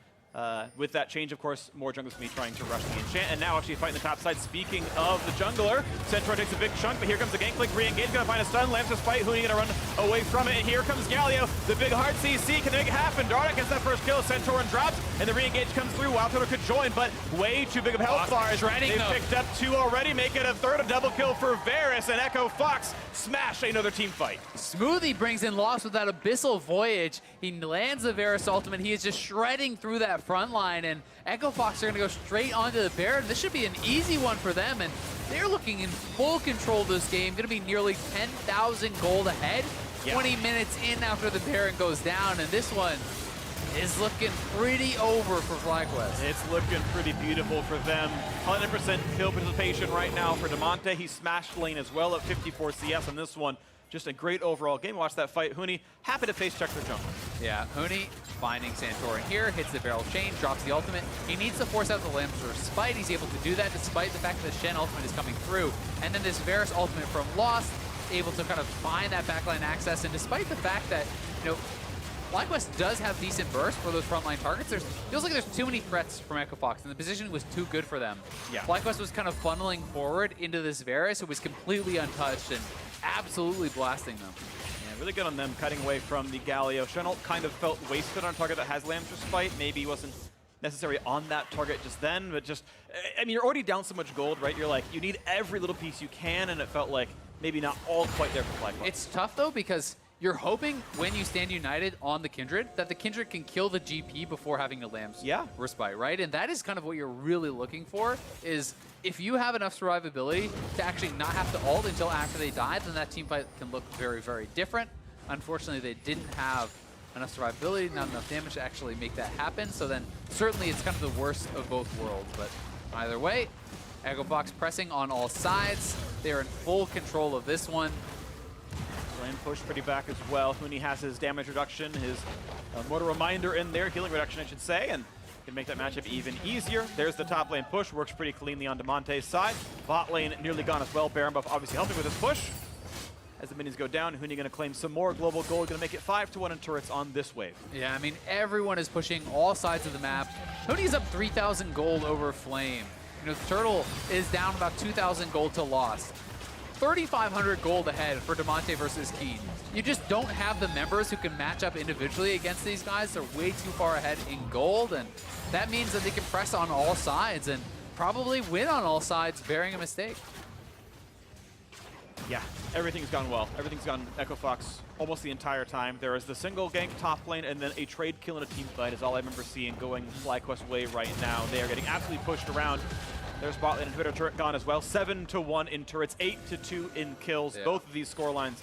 with that change, of course, more junglers can be trying to rush the enchant, and now actually fighting the top side. Speaking of the jungler, Centaur takes a big chunk, but here comes the Gangplank re-engage, gonna find a stun, Lambs to fight, Huni gonna run away from it, and here comes Galio, the big hard CC, can make it happen, Dardoch gets that first kill, Centaur drops, and the re-engage comes through, Wild Turtle could join, but way too big of health bars. They've picked up 2 already, make it a third, a double kill for Varus, and Echo Fox smash another team fight. Smoothie brings in Lost with that Abyssal Voyage. He lands the Varus ultimate. He is just shredding through that front line, and Echo Fox are going to go straight onto the Baron. This should be an easy one for them, and they're looking in full control of this game. Going to be nearly 10,000 gold ahead. 20 minutes in after the Baron goes down, and this one is looking pretty over for FlyQuest. It's looking pretty beautiful for them. 100% kill participation right now for Demonte. He smashed lane as well at 54 CS on this one. Just a great overall game. Watch that fight. Huni happy to face check their jungle. Yeah, Huni finding Santorin here, hits the barrel chain, drops the ultimate. He needs to force out the Lambs for Spite. He's able to do that despite the fact that the Shen ultimate is coming through. And then this Varus ultimate from Lost, able to kind of find that backline access. And despite the fact that, you know, FlyQuest does have decent burst for those frontline targets. Feels like there's too many threats from Echo Fox, and the position was too good for them. Yeah. FlyQuest was kind of funneling forward into this Varus, who was completely untouched and absolutely blasting them. Yeah, really good on them cutting away from the Galio. Shenult kind of felt wasted on a target that has Lambs for Spite. Maybe he wasn't necessarily on that target just then, but just, I mean, you're already down so much gold, right? You're like, you need every little piece you can, and it felt like maybe not all quite there for FlyQuest. It's tough, though, because you're hoping when you stand united on the Kindred that the Kindred can kill the GP before having the Lambs respite, right? And that is kind of what you're really looking for, is if you have enough survivability to actually not have to ult until after they die, then that team fight can look very, very different. Unfortunately, they didn't have enough survivability, not enough damage to actually make that happen. So then certainly it's kind of the worst of both worlds. But either way, Echo Fox pressing on all sides. They're in full control of this one. Lane push pretty back as well. Huni has his damage reduction, his mortar reminder in there, healing reduction I should say, and can make that matchup even easier. There's the top lane push, works pretty cleanly on Demonte's side. Bot lane nearly gone as well. Baron buff obviously helping with his push. As the minions go down, Huni gonna claim some more global gold, gonna make it 5-1 in turrets on this wave. Yeah, I mean, everyone is pushing all sides of the map. Huni's up 3,000 gold over Flame. You know, Turtle is down about 2,000 gold to Lost. 3,500 gold ahead for Demonte versus Keen. You just don't have the members who can match up individually against these guys. They're way too far ahead in gold, and that means that they can press on all sides and probably win on all sides, bearing a mistake. Yeah, everything's gone well. Everything's gone Echo Fox almost the entire time. There is the single gank top lane, and then a trade kill and a team fight is all I remember seeing going FlyQuest way right now. They are getting absolutely pushed around. There's bot lane inhibitor turret gone as well. 7-1 in turrets, 8-2 in kills. Yeah. Both of these score lines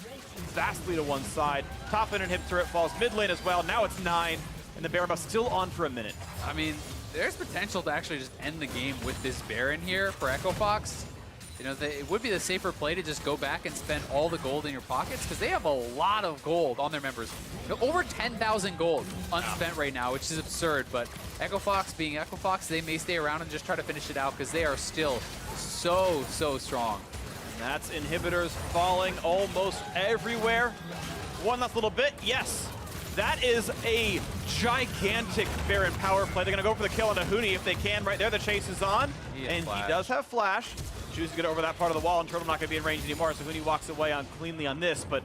vastly to one side. Top lane inhib turret falls mid lane as well. Now it's 9, and the Baron buff still on for a minute. I mean, there's potential to actually just end the game with this Baron here for Echo Fox. You know, it would be the safer play to just go back and spend all the gold in your pockets, because they have a lot of gold on their members. You know, over 10,000 gold unspent right now, which is absurd. But Echo Fox being Echo Fox, they may stay around and just try to finish it out, because they are still so, so strong. And that's inhibitors falling almost everywhere. One last little bit, yes. That is a gigantic Baron power play. They're gonna go for the kill on Huni if they can. Right there, the chase is on. And he does have flash. Chooses to get over that part of the wall, and Turtle not going to be in range anymore, so Huni walks away on cleanly on this, but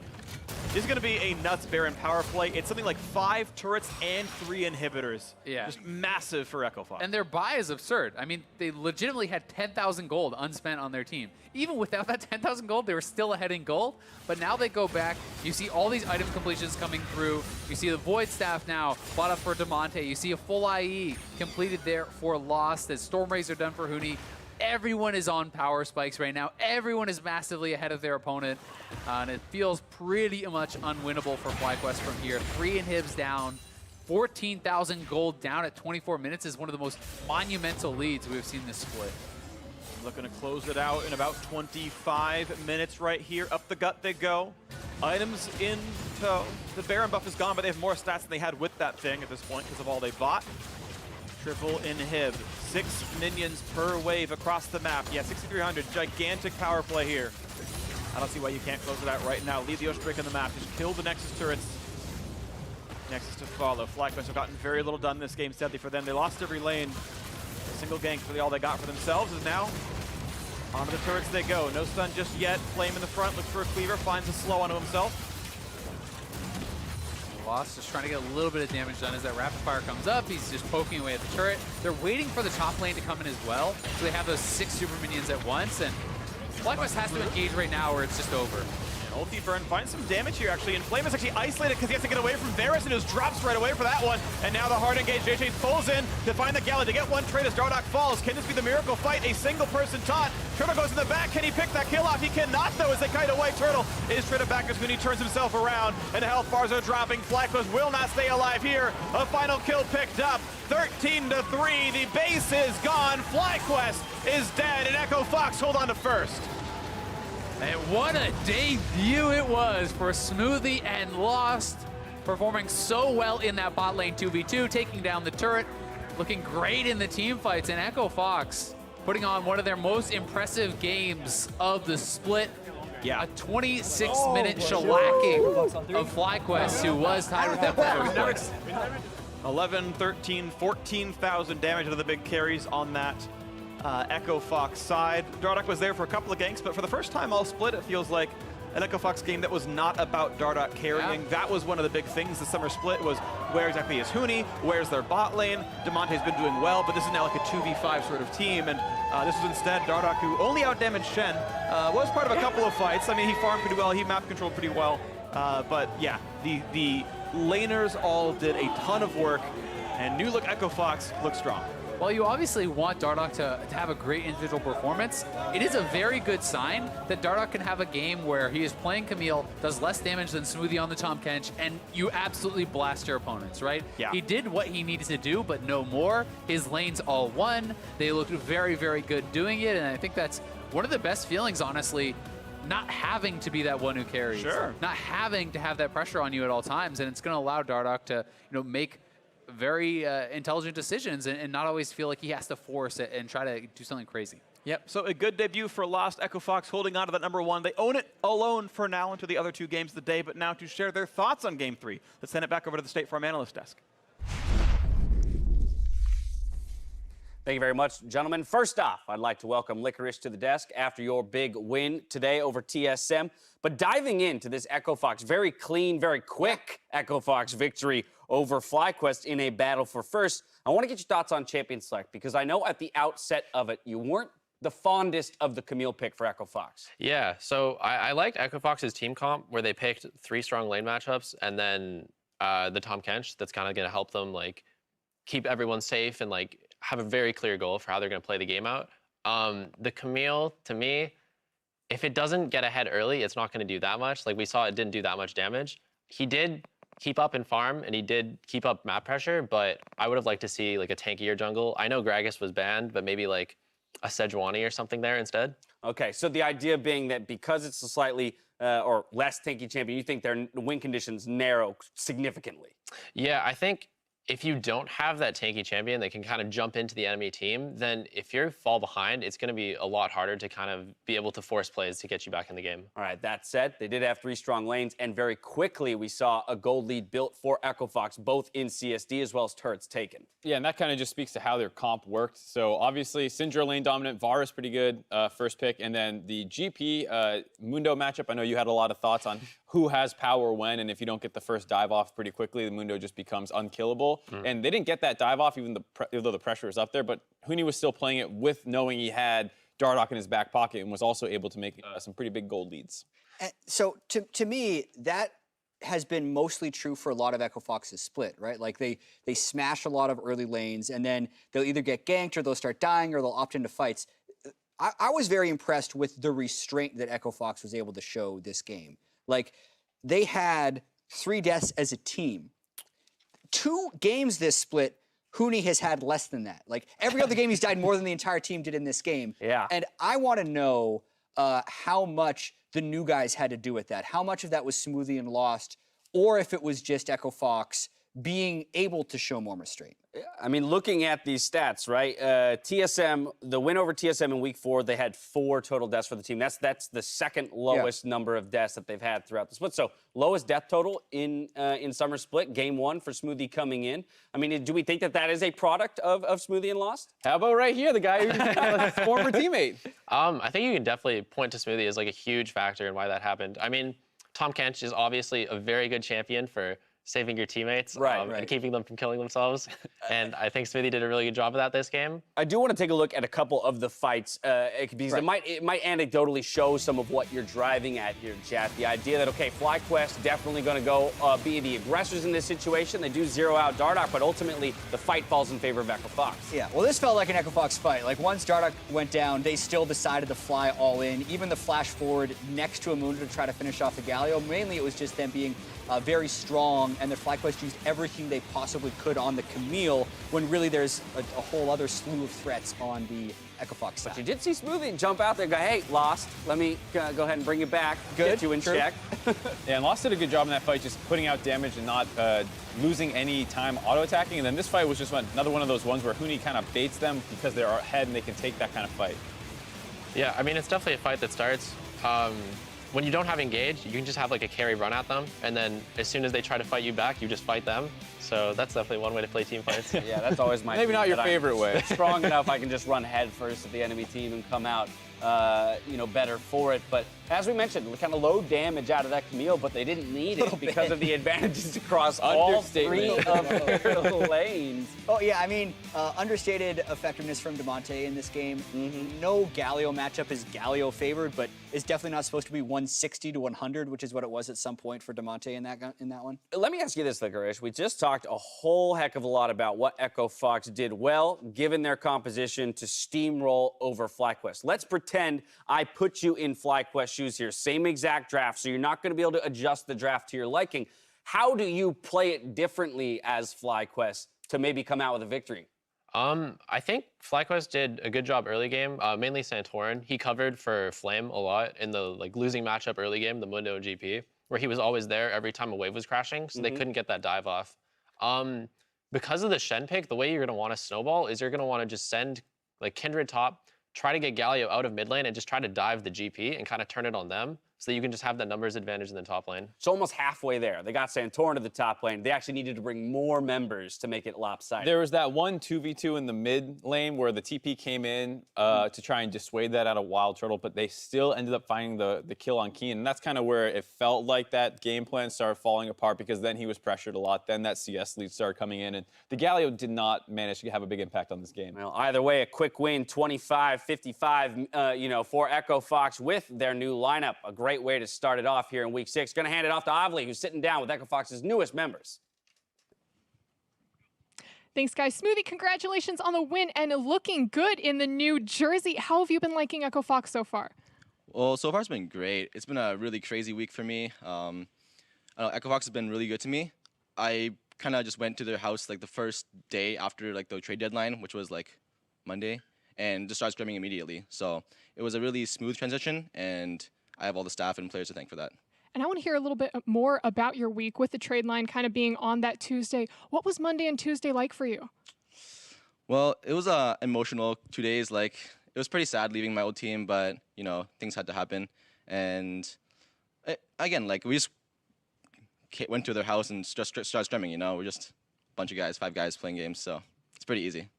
this is going to be a nuts Baron power play. It's something like 5 turrets and 3 inhibitors. Yeah. Just massive for Echo Fox. And their buy is absurd. I mean, they legitimately had 10,000 gold unspent on their team. Even without that 10,000 gold, they were still ahead in gold, but now they go back. You see all these item completions coming through. You see the Void Staff now bought up for Demonte. You see a full IE completed there for Lost, as Storm Rays are done for Huni. Everyone is on power spikes right now. Everyone is massively ahead of their opponent. And it feels pretty much unwinnable for FlyQuest from here. 3 inhibs down. 14,000 gold down at 24 minutes is one of the most monumental leads we've seen this split. Looking to close it out in about 25 minutes right here. Up the gut they go. Items in tow. The Baron buff is gone, but they have more stats than they had with that thing at this point because of all they bought. Triple inhib. 6 minions per wave across the map. Yeah, 6,300, gigantic power play here. I don't see why you can't close it out right now. Leave the Ostrich in the map. Just kill the Nexus turrets. Nexus to follow. FlyQuest have gotten very little done this game, sadly for them. They lost every lane. A single gank is really all they got for themselves is now onto the turrets they go. No stun just yet. Flame in the front, looks for a cleaver, finds a slow onto himself. Lost just trying to get a little bit of damage done as that rapid fire comes up. He's just poking away at the turret. They're waiting for the top lane to come in as well. So they have those 6 super minions at once, and FlyQuest has to engage right now or it's just over. Ulti burn finds some damage here actually, and Flame is actually isolated because he has to get away from Varus, and just drops right away for that one. And now the hard engage, JJ pulls in to find the Gala to get one trade as Dardoch falls. Can this be the miracle fight? A single person taunt. Turtle goes in the back. Can he pick that kill off? He cannot though as they kite away. Turtle is traded back as Huni turns himself around, and health bars are dropping. FlyQuest will not stay alive here. A final kill picked up. 13-3. The base is gone. FlyQuest is dead, and Echo Fox hold on to first. And what a debut it was for Smoothie and Lost, performing so well in that bot lane 2v2, taking down the turret, looking great in the team fights, and Echo Fox putting on one of their most impressive games of the split. Yeah. A 26-minute shellacking of FlyQuest, who was tied with them for first. 11, 13, 14,000 damage to the big carries on that Echo Fox side. Dardoch was there for a couple of ganks, but for the first time all split, it feels like an Echo Fox game that was not about Dardoch carrying. Yeah. That was one of the big things the summer split was where exactly is Huni, where's their bot lane. Demonte's been doing well, but this is now like a 2v5 sort of team, and this was instead Dardoch, who only outdamaged Shen, was part of a couple of fights. I mean, he farmed pretty well, he map controlled pretty well, but yeah, the laners all did a ton of work, and new look Echo Fox looks strong. While you obviously want Dardoch to have a great individual performance, it is a very good sign that Dardoch can have a game where he is playing Camille, does less damage than Smoothie on the Tahm Kench, and you absolutely blast your opponents, right? Yeah. He did what he needed to do, but no more. His lanes all won. They looked very, very good doing it, and I think that's one of the best feelings, honestly, not having to be that one who carries. Sure. Not having to have that pressure on you at all times, and it's going to allow Dardoch to, make very intelligent decisions and not always feel like he has to force it and try to do something crazy. Yep, so a good debut for Lost. Echo Fox holding on to that #1. They own it alone for now into the other 2 games of the day, but now to share their thoughts on Game 3, let's send it back over to the State Farm Analyst Desk. Thank you very much, gentlemen. First off, I'd like to welcome Licorice to the desk after your big win today over TSM. But diving into this Echo Fox, very clean, very quick Echo Fox victory over FlyQuest in a battle for first, I want to get your thoughts on Champion Select, because I know at the outset of it, you weren't the fondest of the Camille pick for Echo Fox. Yeah, so I liked Echo Fox's team comp, where they picked 3 strong lane matchups, and then the Tahm Kench that's kind of going to help them keep everyone safe and have a very clear goal for how they're going to play the game out. The Camille, to me, if it doesn't get ahead early, it's not going to do that much. We saw it didn't do that much damage. He did keep up in farm, and he did keep up map pressure, but I would have liked to see a tankier jungle. I know Gragas was banned, but maybe a Sejuani or something there instead. Okay, so the idea being that because it's a slightly or less tanky champion, you think their win conditions narrow significantly? Yeah, I think if you don't have that tanky champion that can kind of jump into the enemy team, then if you fall behind, it's going to be a lot harder to kind of be able to force plays to get you back in the game. All right, that said, they did have 3 strong lanes, and very quickly we saw a gold lead built for Echo Fox, both in CSD as well as turrets taken. Yeah, and that kind of just speaks to how their comp worked. So obviously, Syndra lane dominant, Vara's pretty good, first pick, and then the GP Mundo matchup, I know you had a lot of thoughts on who has power when, and if you don't get the first dive off pretty quickly, the Mundo just becomes unkillable. And they didn't get that dive off even though the pressure was up there, but Huni was still playing it with knowing he had Dardoch in his back pocket and was also able to make some pretty big gold leads. So to me, that has been mostly true for a lot of Echo Fox's split, right? They smash a lot of early lanes, and then they'll either get ganked or they'll start dying or they'll opt into fights. I was very impressed with the restraint that Echo Fox was able to show this game. They had 3 deaths as a team. 2 games this split, Huni has had less than that. Every other game he's died more than the entire team did in this game. Yeah. And I want to know how much the new guys had to do with that. How much of that was Smoothie and Lost, or if it was just Echo Fox being able to show more restraint. I mean, looking at these stats, right? TSM, the win over TSM in week 4, they had 4 total deaths for the team. That's the second lowest number of deaths that they've had throughout the split. So lowest death total in summer split, game 1 for Smoothie coming in. I mean, do we think that is a product of Smoothie and Lost? How about right here, the guy who's former teammate? I think you can definitely point to Smoothie as like a huge factor in why that happened. I mean, Tom Kench is obviously a very good champion for saving your teamteammates and keeping them from killing themselves. And I think Smoothie did a really good job of that this game. I do want to take a look at a couple of the fights because it might anecdotally show some of what you're driving at here, chat. The idea that, okay, FlyQuest definitely going to go be the aggressors in this situation. They do zero out Dardoch, but ultimately the fight falls in favor of Echo Fox. Yeah, well, this felt like an Echo Fox fight. Like, once Dardoch went down, they still decided to fly all in. Even the flash forward next to Amundo to try to finish off the Galio. Mainly, it was just them being very strong, and the FlyQuest used everything they possibly could on the Camille, when really there's a whole other slew of threats on the Echo Fox side. But you did see Smoothie jump out there and go, hey, Lost, let me go ahead and bring you back, get you in check. Yeah, and Lost did a good job in that fight, just putting out damage and not losing any time auto-attacking. And then this fight was just another one of those ones where Huni kind of baits them because they're ahead and they can take that kind of fight. Yeah, I mean, it's definitely a fight that starts. When you don't have engage, you can just have like a carry run at them, and then as soon as they try to fight you back, you just fight them. So that's definitely one way to play team fights. Yeah, that's always my Maybe not your favorite way. Strong enough I can just run head first at the enemy team and come out better for it. But as we mentioned, kind of low damage out of that Camille, but they didn't need it because of the advantages across all 3 of their lanes. Oh, yeah, I mean, understated effectiveness from Demonte in this game. No Galio matchup is Galio favored, but it's definitely not supposed to be 160 to 100, which is what it was at some point for Demonte in that one. Let me ask you this, Licorice. We just talked a whole heck of a lot about what Echo Fox did well, given their composition to steamroll over FlyQuest. Let's pretend I put you in FlyQuest shoes here. Same exact draft, so you're not going to be able to adjust the draft to your liking. How do you play it differently as FlyQuest to maybe come out with a victory? I think FlyQuest did a good job early game, mainly Santorin. He covered for Flame a lot in the losing matchup early game, the Mundo and GP, where he was always there every time a wave was crashing, so they couldn't get that dive off. Because of the Shen pick, the way you're going to want to snowball is you're going to want to just send Kindred top, try to get Galio out of mid lane and just try to dive the GP and kind of turn it on them so that you can just have that numbers advantage in the top lane. It's almost halfway there. They got Santorin to the top lane. They actually needed to bring more members to make it lopsided. There was that one 2v2 in the mid lane where the TP came in to try and dissuade that out of Wild Turtle, but they still ended up finding the kill on Keen. And that's kind of where it felt like that game plan started falling apart, because then he was pressured a lot. Then that CS lead started coming in, and the Galio did not manage to have a big impact on this game. Well, either way, a quick win, 25-55, for Echo Fox with their new lineup. A great way to start it off here in week 6. Going to hand it off to Avli, who's sitting down with Echo Fox's newest members. Thanks, guys. Smoothie, congratulations on the win and looking good in the new jersey. How have you been liking Echo Fox so far? Well, so far it's been great. It's been a really crazy week for me. I know Echo Fox has been really good to me. I kind of just went to their house the first day after the trade deadline, which was Monday, and just started scrimming immediately. So it was a really smooth transition, and I have all the staff and players to thank for that. And I want to hear a little bit more about your week with the trade line kind of being on that Tuesday. What was Monday and Tuesday like for you? Well, it was emotional 2 days. It was pretty sad leaving my old team, but, things had to happen. And again, we just went to their house and just started streaming, We're just a bunch of guys, 5 guys playing games, so it's pretty easy.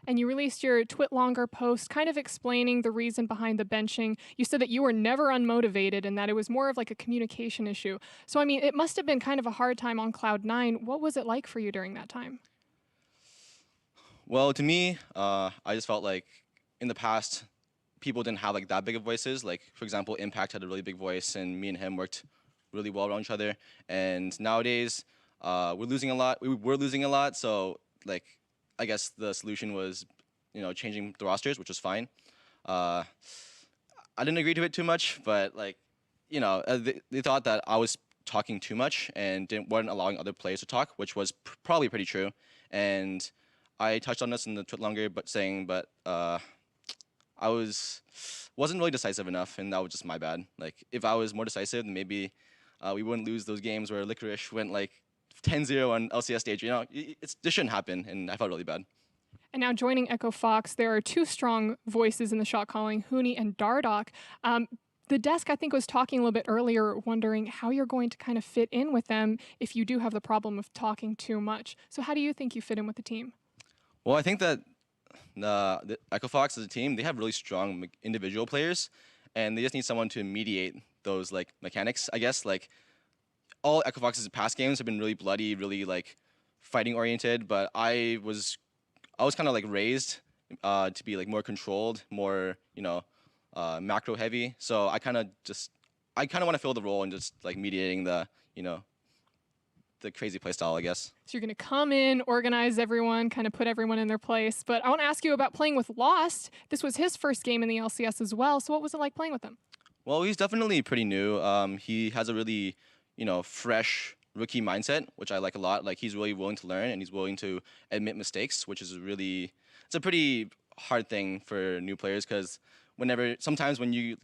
And you released your Twitlonger post kind of explaining the reason behind the benching. You said that you were never unmotivated and that it was more of a communication issue. So, I mean, it must have been kind of a hard time on Cloud 9. What was it like for you during that time? Well, to me, I just felt in the past, people didn't have that big of voices. For example, Impact had a really big voice, and me and him worked really well around each other. And nowadays, we're losing a lot. We were losing a lot, so I guess the solution was, changing the rosters, which was fine. I didn't agree to it too much, but they thought that I was talking too much and weren't allowing other players to talk, which was probably pretty true. And I touched on this in the Twitlonger, but I wasn't really decisive enough, and that was just my bad. If I was more decisive, then maybe we wouldn't lose those games where Licorice went 10-0 on LCS stage. You know, this shouldn't happen, and I felt really bad. And now joining Echo Fox, there are two strong voices in the shot calling, Huni and Dardoch. The desk, I think, was talking a little bit earlier, wondering how you're going to kind of fit in with them if you do have the problem of talking too much. So how do you think you fit in with the team? Well, I think that the Echo Fox as a team, they have really strong individual players, and they just need someone to mediate those like mechanics, I guess. Like all Echo Fox's past games have been really bloody, really like fighting oriented, but I was kind of like raised to be like more controlled, more, you know, macro heavy. So I kind of want to fill the role and just like mediating the, you know, the crazy play style, I guess. So you're going to come in, organize everyone, kind of put everyone in their place. But I want to ask you about playing with Lost. This was his first game in the LCS as well. So what was it like playing with him? Well, he's definitely pretty new. He has a really, you know, fresh rookie mindset, which I like a lot. Like he's really willing to learn and he's willing to admit mistakes, which is it's a pretty hard thing for new players because sometimes when you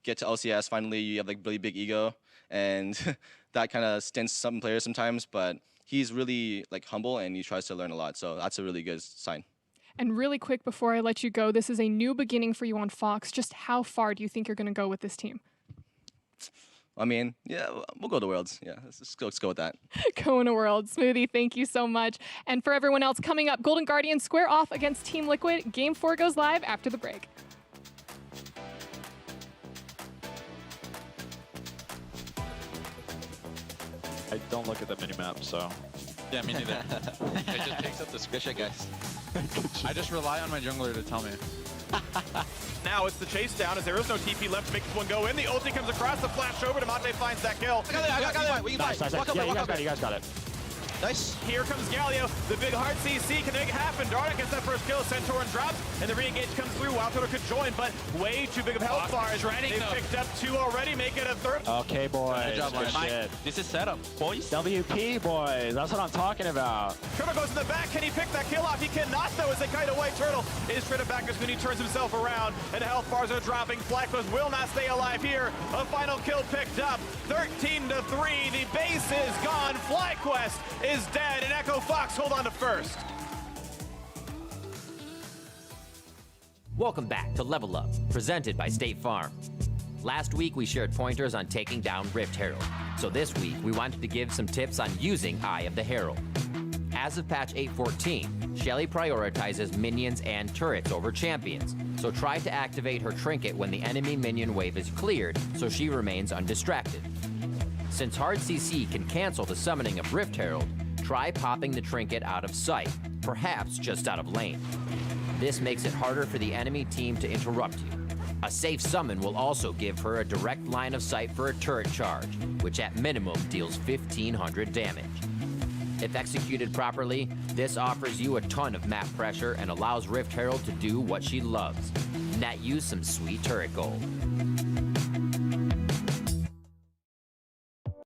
get to LCS, finally you have like really big ego and that kind of stints some players sometimes, but he's really like humble and he tries to learn a lot. So that's a really good sign. And really quick before I let you go, this is a new beginning for you on Fox. Just how far do you think you're going to go with this team? I mean, yeah, we'll go to Worlds. Yeah, let's go with that. Going to Worlds. Smoothie, thank you so much. And for everyone else coming up, Golden Guardians square off against Team Liquid. Game 4 goes live after the break. I don't look at the minimap, so. Yeah, me neither. It just takes up the Good shit, guys. I just rely on my jungler to tell me. Now it's the chase down as there is no TP left to make this one go in. The ulti comes across, the flash over, Demonte finds that kill. Nice. Yeah, you guys got it. Nice. Here comes Galio. The big hard CC can make it happen. Dardoch gets that first kill. Centaur drops, and the re-engage comes through. Wildcard could join, but way too big of health bars. They've picked up 2 already, make it a 3rd. Okay, boys. Good job, Good Mike. shit. This is setup, boys. WP, boys. That's what I'm talking about. Turtle goes in the back. Can he pick that kill off? He cannot, though, as they kite away. Turtle is traded back as Mooney turns himself around, and the health bars are dropping. FlyQuest will not stay alive here. A final kill picked up. 13-3. The base is gone. FlyQuest is dead, and Echo Fox hold on to first. Welcome back to Level Up, presented by State Farm. Last week, we shared pointers on taking down Rift Herald. So this week, we wanted to give some tips on using Eye of the Herald. As of patch 8.14, Shelly prioritizes minions and turrets over champions. So try to activate her trinket when the enemy minion wave is cleared, so she remains undistracted. Since hard CC can cancel the summoning of Rift Herald, try popping the trinket out of sight, perhaps just out of lane. This makes it harder for the enemy team to interrupt you. A safe summon will also give her a direct line of sight for a turret charge, which at minimum deals 1,500 damage. If executed properly, this offers you a ton of map pressure and allows Rift Herald to do what she loves, net you some sweet turret gold.